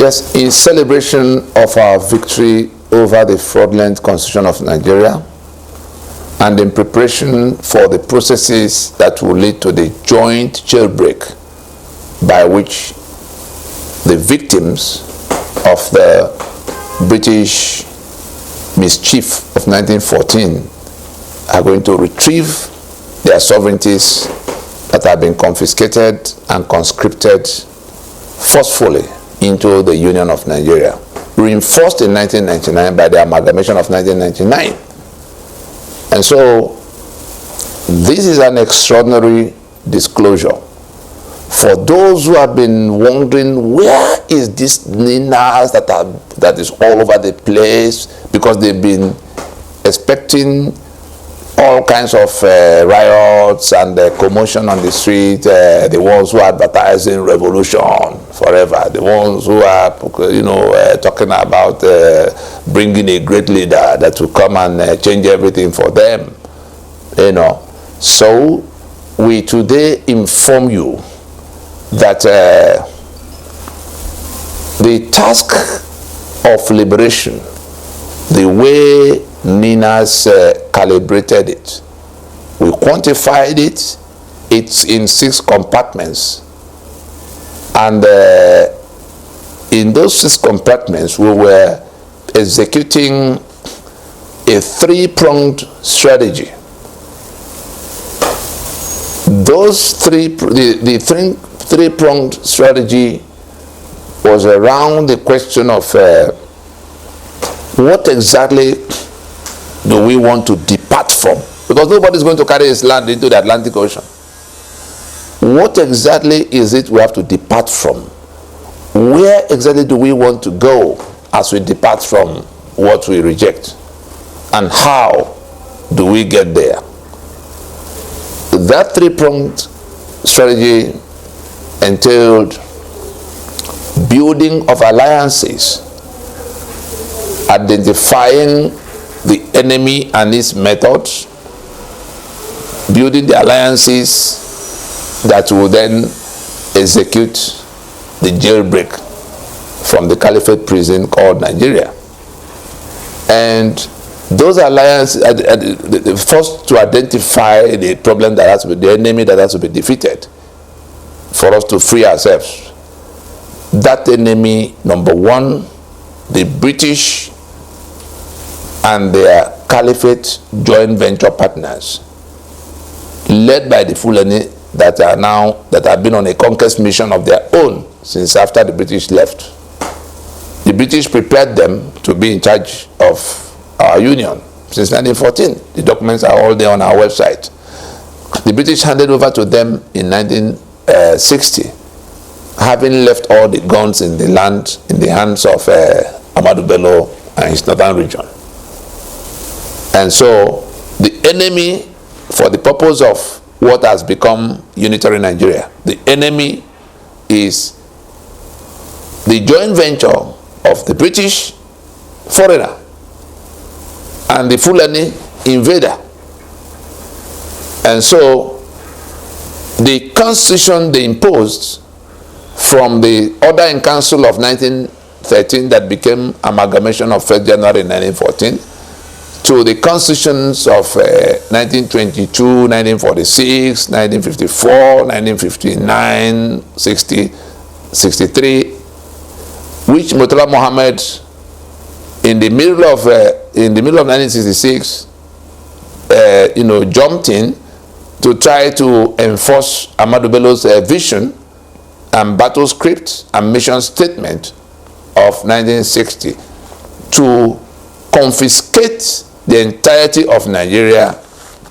Yes, in celebration of our victory over the fraudulent Constitution of Nigeria and in preparation for the processes that will lead to the joint jailbreak by which the victims of the British mischief of 1914 are going to retrieve their sovereignties that have been confiscated and conscripted forcefully into the Union of Nigeria, reinforced in 1999 by the amalgamation of 1999. And so this is an extraordinary disclosure for those who have been wondering, where is this NINAS that is all over the place, because they've been expecting all kinds of riots and commotion on the street, the ones who are advertising revolution forever, the ones who are, talking about bringing a great leader that will come and change everything for them, So we today inform you that the task of liberation, the way NINAS calibrated it, we quantified it. It's in 6 compartments, and in those 6 compartments we were executing a 3-pronged strategy. The 3-pronged strategy was around the question of what exactly do we want to depart from? Because nobody's going to carry his land into the Atlantic Ocean. What exactly is it we have to depart from? Where exactly do we want to go as we depart from what we reject? And how do we get there? That 3-pronged strategy entailed building of alliances, identifying the enemy and its methods, building the alliances that will then execute the jailbreak from the caliphate prison called Nigeria. And those alliances, the first to identify the problem that has to be, the enemy that has to be defeated for us to free ourselves. That enemy, number 1, the British and their caliphate joint venture partners, led by the Fulani that have been on a conquest mission of their own since after the British left. The British prepared them to be in charge of our union since 1914. The documents are all there on our website. The British handed over to them in 1960, having left all the guns in the land in the hands of Ahmadu Bello and his northern region. And so the enemy, for the purpose of what has become unitary Nigeria, the enemy is the joint venture of the British foreigner and the Fulani invader. And so the constitution they imposed from the order in council of 1913 that became amalgamation of 1st January 1914 to the constitutions of 1922, 1946, 1954, 1959, 60, 63, which Murtala Mohammed in the middle of 1966 jumped in to try to enforce Ahmadu Bello's vision and battle script and mission statement of 1960 to confiscate the entirety of Nigeria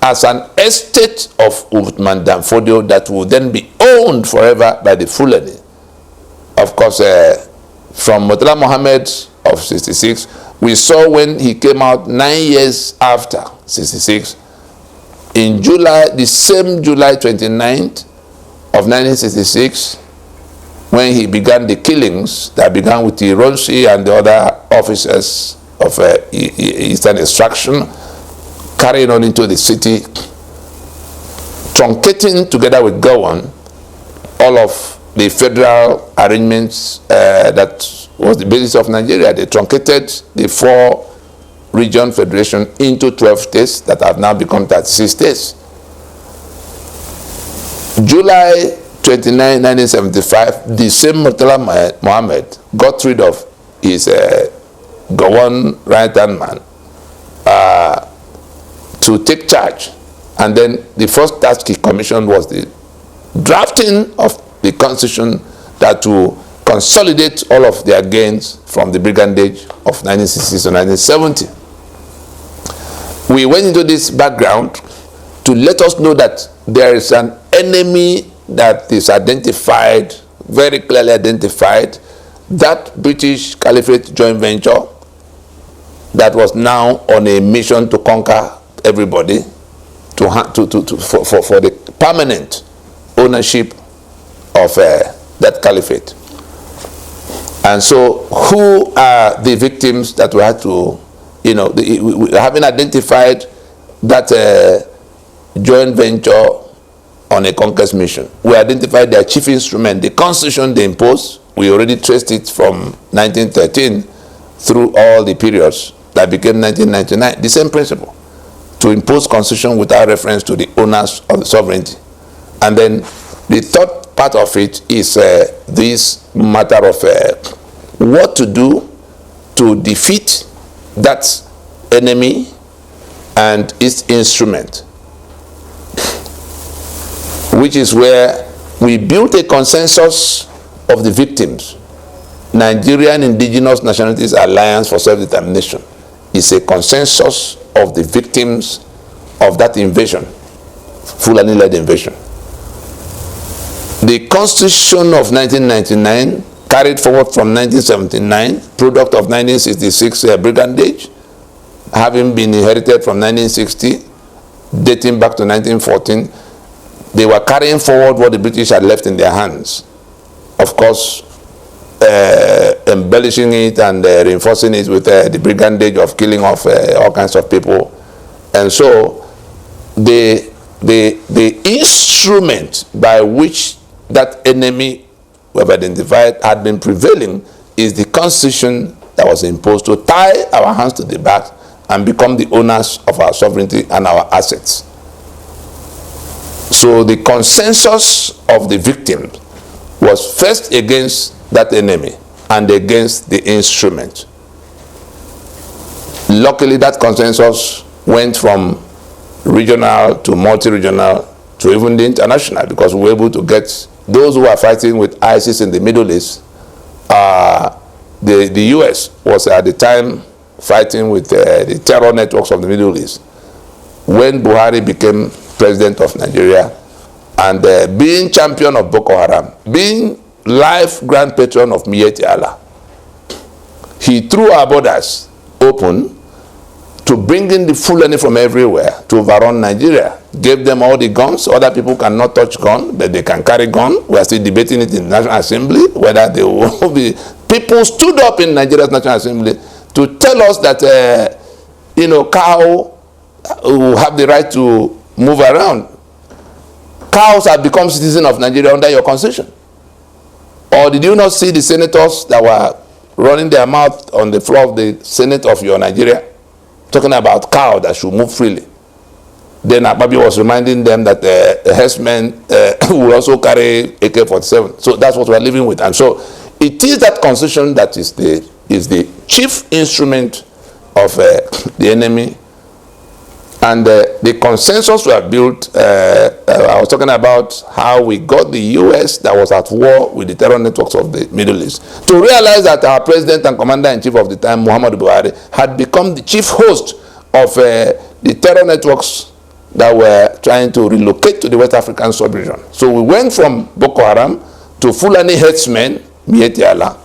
as an estate of Uthman Danfodio that will then be owned forever by the Fulani. Of course, from Murtala Mohammed of 66, we saw when he came out 9 years after 66, in July, the same July 29th of 1966, when he began the killings that began with Ironsi and the other officers of Eastern Extraction, carrying on into the city, truncating together with Gowon all of the federal arrangements that was the basis of Nigeria. They truncated the 4-region federation into 12 states that have now become 36 states. July 29, 1975, the same Murtala Mohammed got rid of his Gowon right-hand man to take charge. And then the first task he commissioned was the drafting of the constitution that will consolidate all of their gains from the brigandage of 1960 to 1970. We went into this background to let us know that there is an enemy that is identified, very clearly identified, that British Caliphate joint venture that was now on a mission to conquer everybody, for the permanent ownership of that caliphate. And so who are the victims that we had to, having identified that joint venture on a conquest mission, we identified their chief instrument, the constitution they imposed. We already traced it from 1913 through all the periods that became 1999. The same principle, to impose constitution without reference to the owners of the sovereignty. And then the third part of it is this matter of what to do to defeat that enemy and its instrument, which is where we built a consensus of the victims. Nigerian Indigenous Nationalities Alliance for Self-Determination is a consensus of the victims of that invasion, Fulani-led invasion. The Constitution of 1999, carried forward from 1979, product of 1966 brigandage, having been inherited from 1960, dating back to 1914, they were carrying forward what the British had left in their hands. Of course, embellishing it and reinforcing it with the brigandage of killing off all kinds of people. And so the instrument by which that enemy we have identified had been prevailing is the constitution that was imposed to tie our hands to the back and become the owners of our sovereignty and our assets. So the consensus of the victims was first against that enemy and against the instrument. Luckily, that consensus went from regional to multi-regional to even the international, because we were able to get those who are fighting with ISIS in the Middle East. The US was at the time fighting with the terror networks of the Middle East. When Buhari became president of Nigeria and being champion of Boko Haram, being life grand patron of Miyetti Allah, he threw our borders open to bring in the Fulani from everywhere to overrun Nigeria. Gave them all the guns. Other people cannot touch gun, but they can carry gun. We are still debating it in the National Assembly, whether they will be. People stood up in Nigeria's National Assembly to tell us that, cow will have the right to move around. Cows have become citizens of Nigeria under your constitution. Or did you not see the senators that were running their mouth on the floor of the Senate of your Nigeria, talking about cow that should move freely? Then Ababi was reminding them that the herdsmen will also carry AK-47. So that's what we're living with. And so it is that constitution that is the chief instrument of the enemy. And the consensus we have built, I was talking about how we got the US that was at war with the terror networks of the Middle East to realize that our president and commander-in-chief of the time, Muhammadu Buhari, had become the chief host of the terror networks that were trying to relocate to the West African sub-region. So we went from Boko Haram to Fulani herdsmen, Miyetti Allah,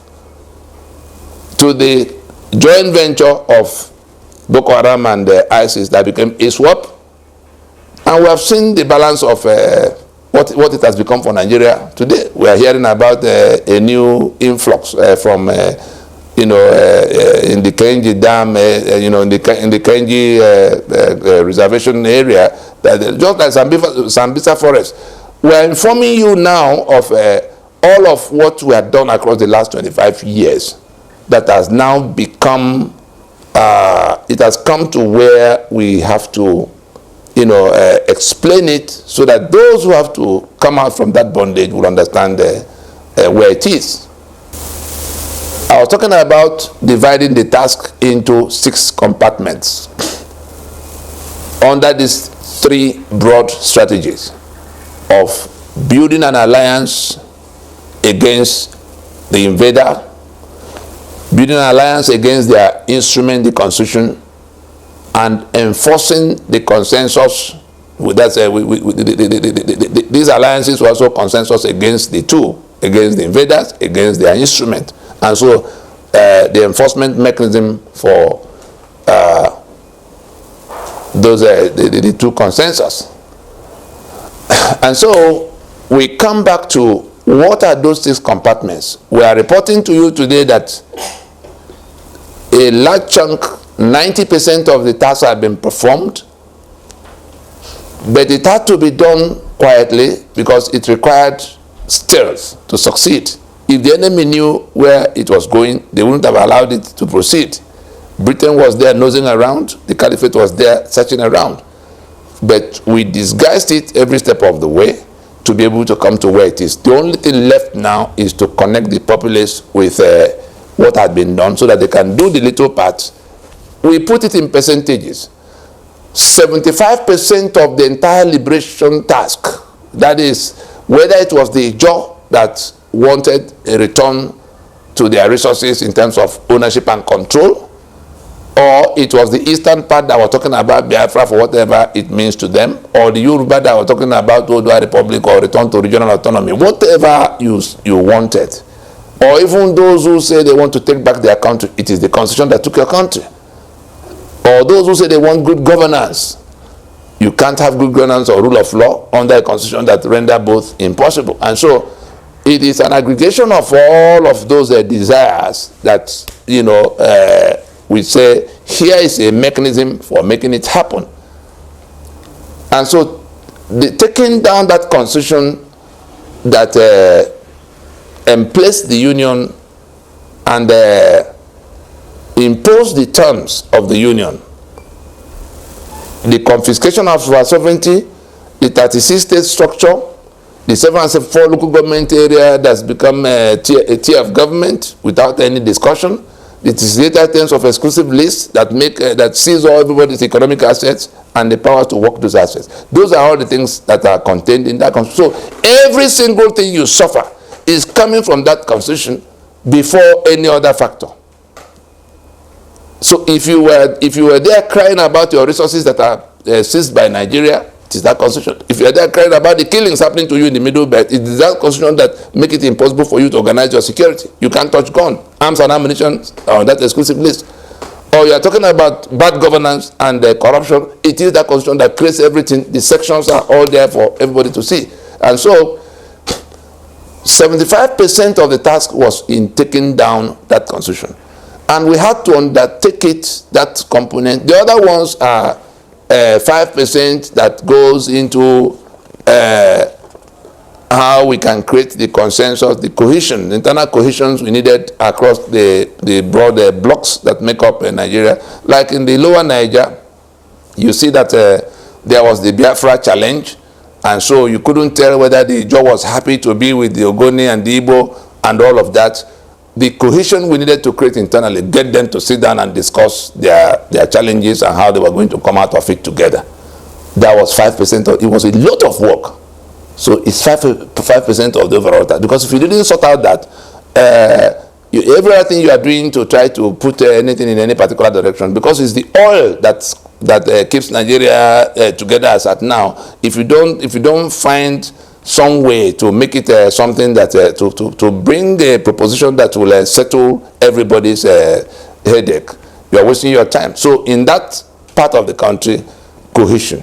to the joint venture of Boko Haram and ISIS that became ISWAP. And we have seen the balance of what it has become for Nigeria today. We are hearing about a new influx from, in the Kenji Dam, in the Kenji reservation area, just like Sambisa Forest. We are informing you now of all of what we have done across the last 25 years that has now become, it has come to where we have to, explain it so that those who have to come out from that bondage will understand where it is. I was talking about dividing the task into 6 compartments under these 3 broad strategies of building an alliance against the invader, building an alliance against their instrument, the Constitution, and enforcing the consensus. These alliances were also consensus against the 2, against the invaders, against their instrument. And so the enforcement mechanism for those the 2 consensus. And so we come back to what are those 6 compartments. We are reporting to you today that a large chunk, 90% of the tasks have been performed, but it had to be done quietly because it required stealth to succeed. If the enemy knew where it was going, they wouldn't have allowed it to proceed. Britain was there nosing around, the caliphate was there searching around. But we disguised it every step of the way to be able to come to where it is. The only thing left now is to connect the populace with what had been done so that they can do the little part. We put it in percentages. 75% of the entire liberation task, that is, whether it was the Jaw that wanted a return to their resources in terms of ownership and control, or it was the eastern part that was talking about Biafra for whatever it means to them, or the Yoruba that was talking about Oodua Republic or return to regional autonomy, whatever you wanted, or even those who say they want to take back their country, it is the Constitution that took your country, or those who say they want good governance. You can't have good governance or rule of law under a Constitution that render both impossible. And so it is an aggregation of all of those desires that, we say, here is a mechanism for making it happen. And so taking down that Constitution that emplaced the Union and imposed the terms of the Union, the confiscation of our sovereignty, the 36-state structure, the 704 local government area that's become a tier of government without any discussion, the 68 terms of exclusive list that that seize all everybody's economic assets and the power to work those assets. Those are all the things that are contained in that Constitution. So every single thing you suffer is coming from that Constitution before any other factor. So if you were there crying about your resources that are seized by Nigeria, it is that Constitution. If you are there crying about the killings happening to you in the Middle Belt, it is that Constitution that make it impossible for you to organize your security. You can't touch gun, arms and ammunition on that exclusive list. Or you are talking about bad governance and corruption, it is that Constitution that creates everything. The sections are all there for everybody to see. And so 75% of the task was in taking down that Constitution. And we had to undertake it, that component. The other ones are 5% that goes into how we can create the consensus, the cohesion, the internal cohesions we needed across the broad blocks that make up Nigeria. Like in the lower Niger, you see that there was the Biafra challenge, and so you couldn't tell whether the Jaw was happy to be with the Ogoni and the Igbo and all of that. The cohesion we needed to create internally, get them to sit down and discuss their challenges and how they were going to come out of it together. That was 5%. It was a lot of work. So it's 5% of the overall task. Because if you didn't sort out that, everything you are doing to try to put anything in any particular direction, because it's the oil that keeps Nigeria together as at now. If you don't find some way to make it something that to bring a proposition that will settle everybody's headache, you are wasting your time. So in that part of the country, cohesion.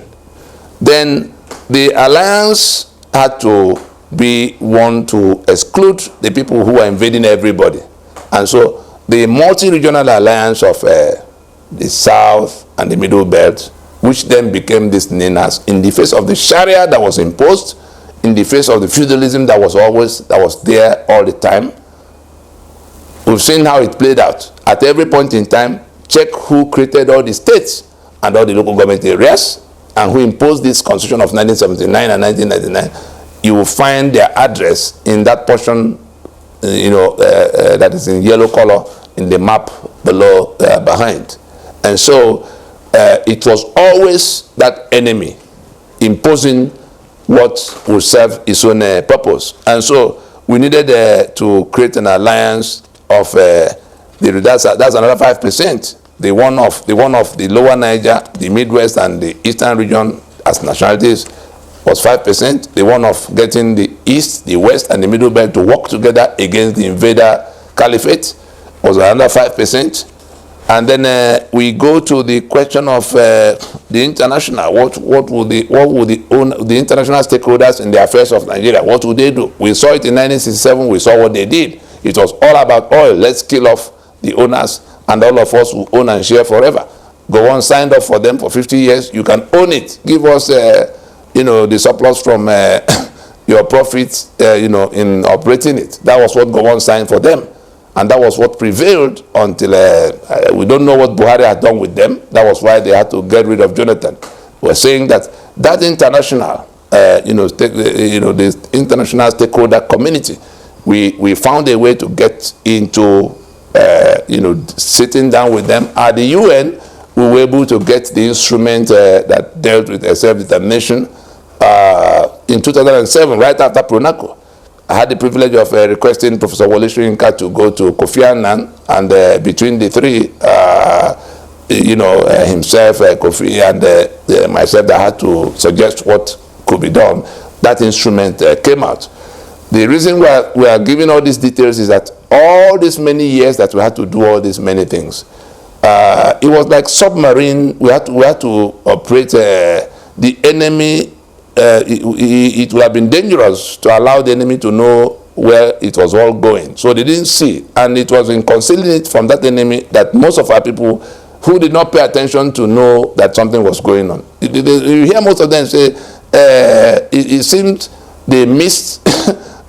Then the alliance had to be one to exclude the people who are invading everybody. And so the multi-regional alliance of the South and the Middle Belt, which then became this NINAS, in the face of the Sharia that was imposed, in the face of the feudalism that was there all the time, we We've seen how it played out. At every point in time, check who created all the states and all the local government areas and who imposed this constitution of 1979 and 1999. You will find their address in that portion, that is in yellow color in the map below, behind. And so it was always that enemy imposing what will serve its own purpose. And so we needed to create an alliance of that's another 5%. The one of the lower Niger, the Midwest, and the Eastern region as nationalities was 5%. The one of getting the East, the West, and the Middle Belt to work together against the invader caliphate was another 5%. And then we go to the question of the international. What would the international stakeholders in the affairs of Nigeria, what would they do? We saw it in 1967. We saw what they did. It was all about oil. Let's kill off the owners, and all of us will own and share forever. Go on, signed up for them for 50 years. You can own it. Give us, the surplus from your profits, in operating it. That was what Gowon signed for them. And that was what prevailed until we don't know what Buhari had done with them. That was why they had to get rid of Jonathan. We're saying that international, the international stakeholder community, we found a way to get into, sitting down with them. At the UN, we were able to get the instrument that dealt with self-determination in 2007, right after Pronaco. I had the privilege of requesting Professor Wole Soyinka to go to Kofi Annan, and between the three, himself, Kofi, and myself, that had to suggest what could be done. That instrument came out. The reason we are giving all these details is that all these many years that we had to do all these many things, it was like submarine. We had to operate the enemy. It would have been dangerous to allow the enemy to know where it was all going. So they didn't see. And it was in concealing it from that enemy that most of our people who did not pay attention to know that something was going on. You hear most of them say, it seemed they missed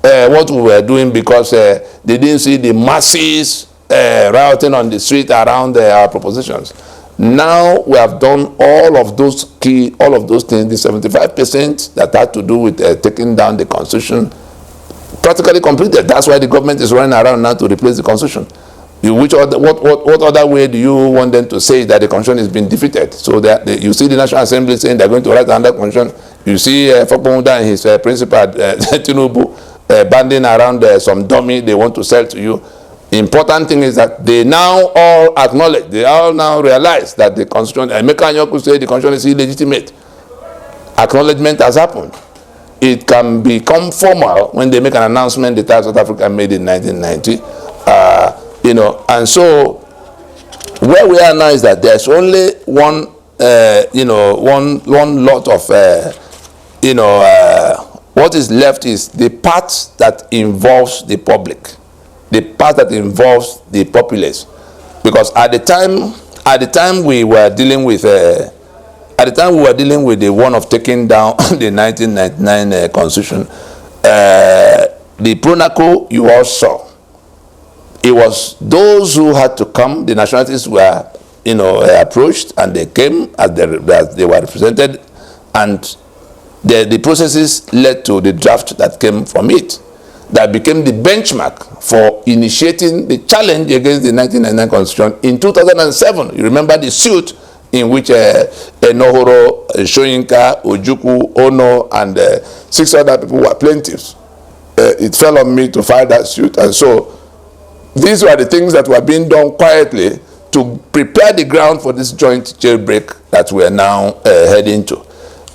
what we were doing because they didn't see the masses rioting on the street around our propositions. Now we have done all of those things, the 75% that had to do with taking down the constitution, practically completed. That's why the government is running around now to replace the constitution. What other way do you want them to say that the constitution has been defeated? So that you see the National Assembly saying they're going to write another constitution. You see Fokpomunda and his principal, Tinubu, banding around some dummy they want to sell to you. Important thing is that they now all acknowledge, they all now realize that the constitution, Emeka Anyaoku say the constitution is illegitimate. Acknowledgement has happened. It can become formal when they make an announcement the type South Africa made in 1990. And so where we are now is that there's only one lot of, what is left is the part that involves the public. The part that involves the populace, because at the time we were dealing with the one of taking down the 1999 constitution, the Pronaco you all saw. It was those who had to come. The nationalities were, approached, and they came as they were represented, and the processes led to the draft that came from it. That became the benchmark for initiating the challenge against the 1999 constitution in 2007. You remember the suit in which Enohoro, Soyinka, Ojukwu, Ono, and 6 other people were plaintiffs. It fell on me to file that suit, and so these were the things that were being done quietly to prepare the ground for this joint jailbreak that we are now heading to.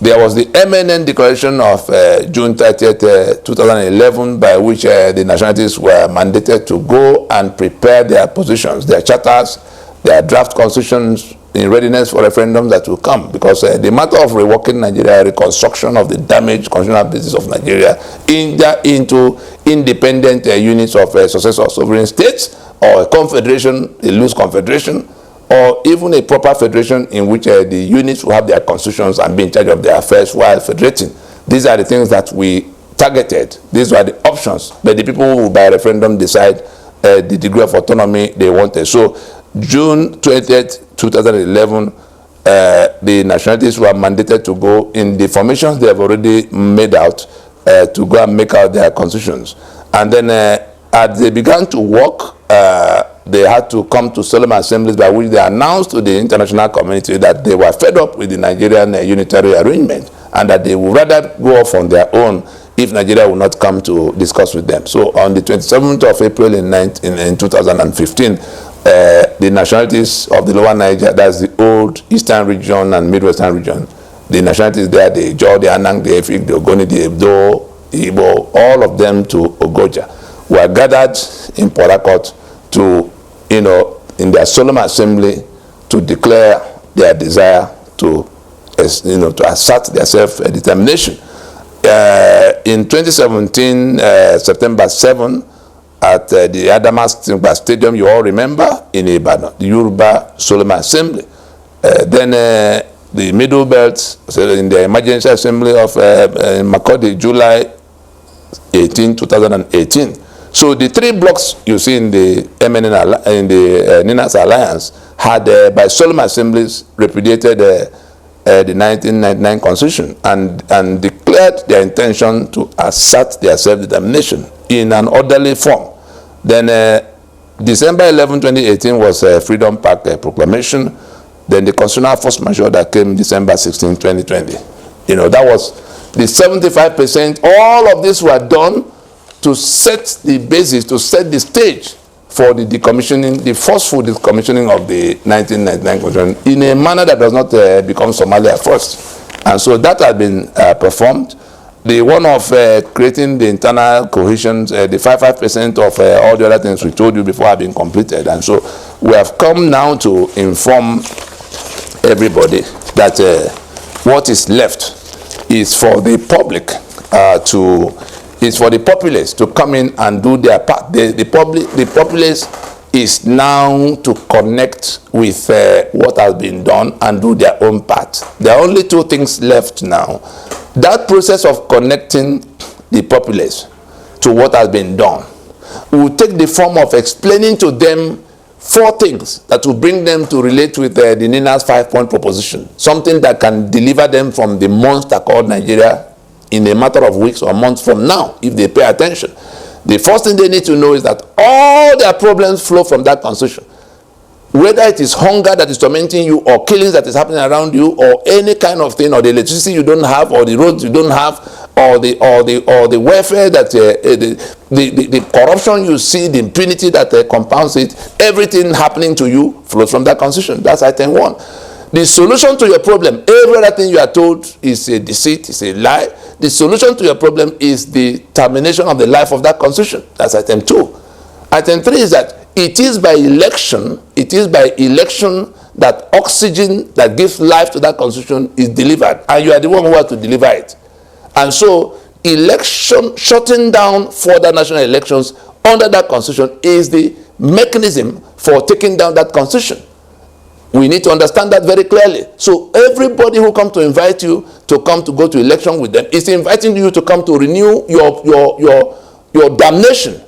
There was the MNN declaration of June 30th, 2011, by which the nationalities were mandated to go and prepare their positions, their charters, their draft constitutions in readiness for referendums that will come. Because the matter of reworking Nigeria, reconstruction of the damaged constitutional basis of Nigeria into independent units of successor sovereign states, or a confederation, a loose confederation, or even a proper federation in which the units will have their constitutions and be in charge of their affairs while federating. These are the things that we targeted. These were the options. But the people will by referendum decide the degree of autonomy they wanted. So June 20th, 2011, the nationalities were mandated to go in the formations they have already made out to go and make out their constitutions. And then as they began to work, they had to come to solemn assemblies by which they announced to the international community that they were fed up with the Nigerian unitary arrangement and that they would rather go off on their own if Nigeria would not come to discuss with them. So on the 27th of April in 2015, the nationalities of the Lower Niger, that's the old Eastern region and Midwestern region, the nationalities there, the Jaw, the Anang, the Efik, the Ogoni, the Ebdo, the Igbo, all of them to Ogoja, were gathered in Port Harcourt to, in their solemn assembly to declare their desire to, to assert their self-determination. In 2017, September 7, at the Adamas Stadium, you all remember, in Ibadan, the Yoruba Solemn Assembly. Then the Middle Belt, so in the Emergency Assembly of Makurdi, July 18, 2018. So the three blocks you see in the NINAS Alliance had, by solemn assemblies, repudiated the 1999 Constitution and declared their intention to assert their self-determination in an orderly form. Then December 11, 2018 was a Freedom Park proclamation. Then the constitutional force majeure that came December 16, 2020. That was the 75%. All of this were done to set the basis, to set the stage for the decommissioning, the forceful decommissioning of the 1999 Constitution in a manner that does not become Somalia first. And so that had been performed. The one of creating the internal cohesion, the 55% of all the other things we told you before have been completed. And so we have come now to inform everybody that what is left is for the public is for the populace to come in and do their part. The populace is now to connect with what has been done and do their own part. There are only two things left now. That process of connecting the populace to what has been done will take the form of explaining to them 4 things that will bring them to relate with the NINAS 5-point proposition, something that can deliver them from the monster called Nigeria in a matter of weeks or months from now, if they pay attention. The first thing they need to know is that all their problems flow from that constitution. Whether it is hunger that is tormenting you, or killings that is happening around you, or any kind of thing, or the electricity you don't have, or the roads you don't have, or the welfare that the corruption you see, the impunity that compounds it, everything happening to you flows from that constitution. That's item 1. The solution to your problem, every other thing you are told is a deceit, is a lie. The solution to your problem is the termination of the life of that constitution. That's item 2. Item 3 is that it is by election that oxygen that gives life to that constitution is delivered, and you are the one who has to deliver it. And so election, shutting down further national elections under that constitution is the mechanism for taking down that constitution. We need to understand that very clearly. So everybody who comes to invite you to come to go to election with them is inviting you to come to renew your damnation.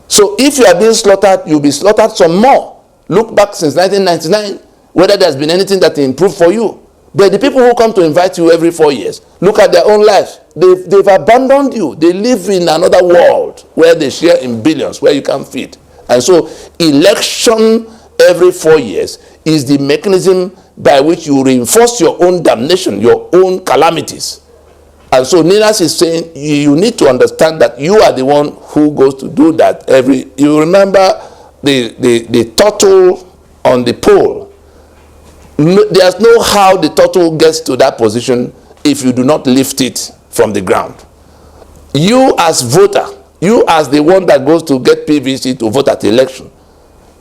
So if you are being slaughtered, you'll be slaughtered some more. Look back since 1999, whether there's been anything that improved for you. But the people who come to invite you every 4 years, look at their own lives. They've abandoned you. They live in another world where they share in billions, where you can't feed. And so election every 4 years is the mechanism by which you reinforce your own damnation, your own calamities. And so NINAS is saying you need to understand that you are the one who goes to do that. You remember the turtle on the pole. There's no how the turtle gets to that position if you do not lift it from the ground. You as voter, you as the one that goes to get PVC to vote at the election,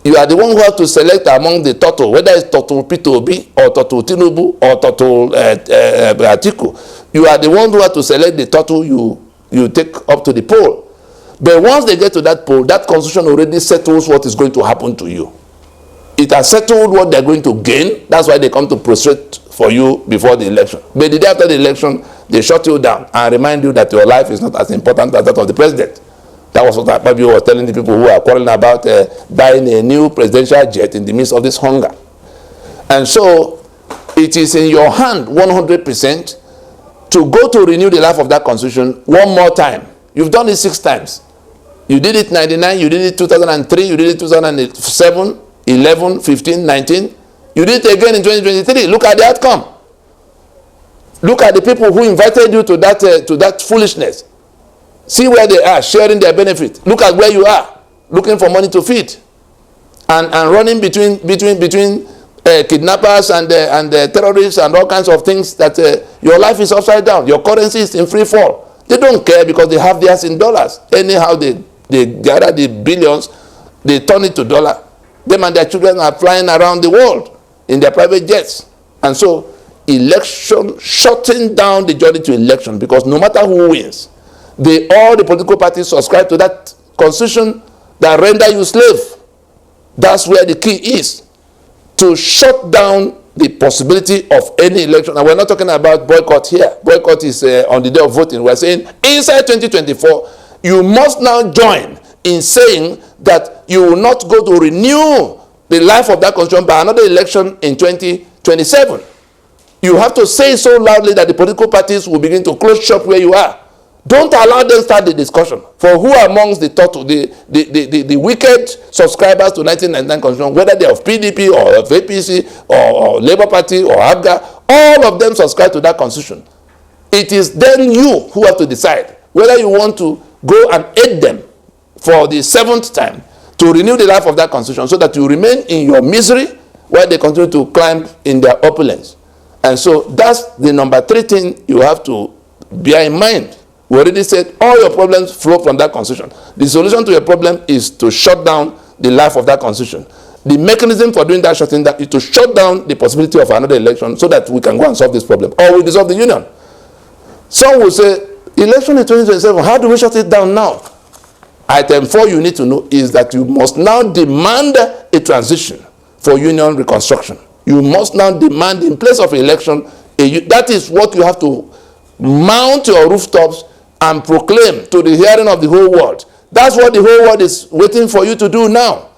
you are the one who has to select among the turtle, whether it's turtle P2B or turtle Tinubu or turtle Atiku. You are the one who has to select the turtle you take up to the poll. But once they get to that poll, that constitution already settles what is going to happen to you. It has settled what they're going to gain. That's why they come to prostrate for you before the election. But the day after the election, they shut you down and remind you that your life is not as important as that of the president. That was what Akpabio was telling the people who are quarreling about buying a new presidential jet in the midst of this hunger. And so it is in your hand 100% to go to renew the life of that constitution one more time. You've done it 6 times. You did it 99, you did it 2003, you did it 2007, 11, 15, 19. You did it again in 2023. Look at the outcome. Look at the people who invited you to that foolishness. See where they are, sharing their benefit. Look at where you are, looking for money to feed, and running between kidnappers and terrorists and all kinds of things. That your life is upside down. Your currency is in free fall. They don't care because they have theirs in dollars. Anyhow, they gather the billions, they turn it to dollar. Them and their children are flying around the world in their private jets. And so election, shutting down the journey to election, because no matter who wins, all the political parties subscribe to that constitution that render you slave. That's where the key is, to shut down the possibility of any election. And we're not talking about boycott here. Boycott is on the day of voting. We're saying inside 2024, you must now join in saying that you will not go to renew the life of that constitution by another election in 2027. You have to say so loudly that the political parties will begin to close shop where you are. Don't allow them start the discussion. For who amongst the wicked subscribers to 1999 constitution, whether they are of PDP or of APC or Labour Party or ABGA, all of them subscribe to that constitution. It is then you who have to decide whether you want to go and aid them for the 7th time to renew the life of that constitution, so that you remain in your misery while they continue to climb in their opulence. And so that's the number 3 thing you have to bear in mind. We already said all your problems flow from that constitution. The solution to your problem is to shut down the life of that constitution. The mechanism for doing that shutting down is to shut down the possibility of another election, so that we can go and solve this problem, or we dissolve the union. Some will say, election in 2027, how do we shut it down now? Item 4 you need to know is that you must now demand a transition for union reconstruction. You must now demand, in place of election, that is what you have to mount your rooftops and proclaim to the hearing of the whole world. That's what the whole world is waiting for you to do now.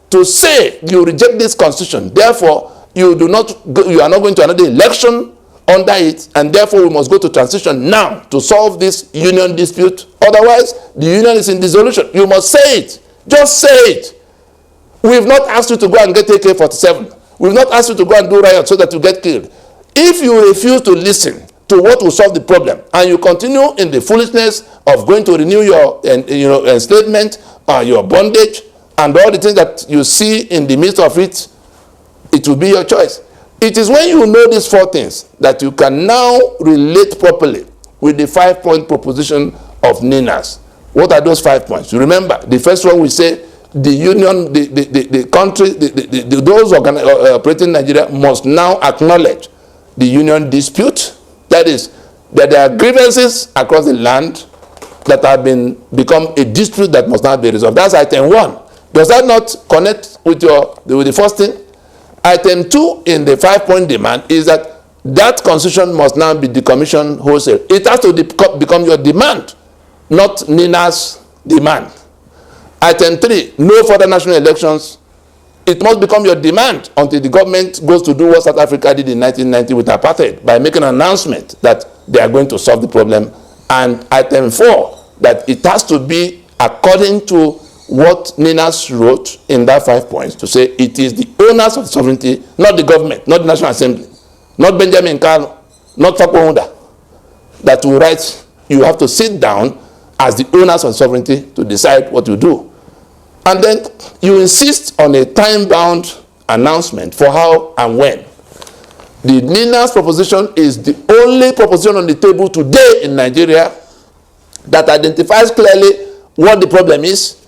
To say you reject this constitution, therefore you are not going to another election under it, and therefore we must go to transition now to solve this union dispute. Otherwise, the union is in dissolution. You must say it. Just say it. We've not asked you to go and get AK-47. We've not asked you to go and do riots so that you get killed. If you refuse to listen to what will solve the problem, and you continue in the foolishness of going to renew your enslavement, your bondage, and all the things that you see in the midst of it, it will be your choice. It is when you know these 4 things that you can now relate properly with the 5-point proposition of NINAS. What are those 5 points? You remember, the first one we say, the union, the country, those operating in Nigeria must now acknowledge the union dispute. That is, that there are grievances across the land that have become a dispute that must now be resolved. That's item 1. Does that not connect with the first thing? Item 2 in the 5-point demand is that constitution must now be decommissioned wholesale. It has to become your demand, not NINA's demand. Item 3, no further national elections. It must become your demand until the government goes to do what South Africa did in 1990 with apartheid, by making an announcement that they are going to solve the problem. And item 4, that it has to be according to what NINAS wrote in that 5 points, to say it is the owners of sovereignty, not the government, not the National Assembly, not Benjamin Kano, not Fakwahunda, that will write. You have to sit down as the owners of sovereignty to decide what you do. And then you insist on a time-bound announcement for how and when. The NINAS proposition is the only proposition on the table today in Nigeria that identifies clearly what the problem is,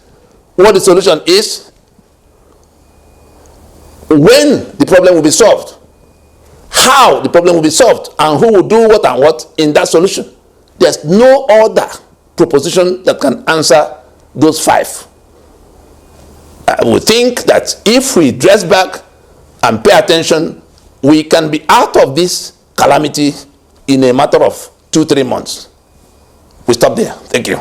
what the solution is, when the problem will be solved, how the problem will be solved, and who will do what and what in that solution. There's no other proposition that can answer those 5. I would think that if we dress back and pay attention, we can be out of this calamity in a matter of 2-3 months. We stop there. Thank you.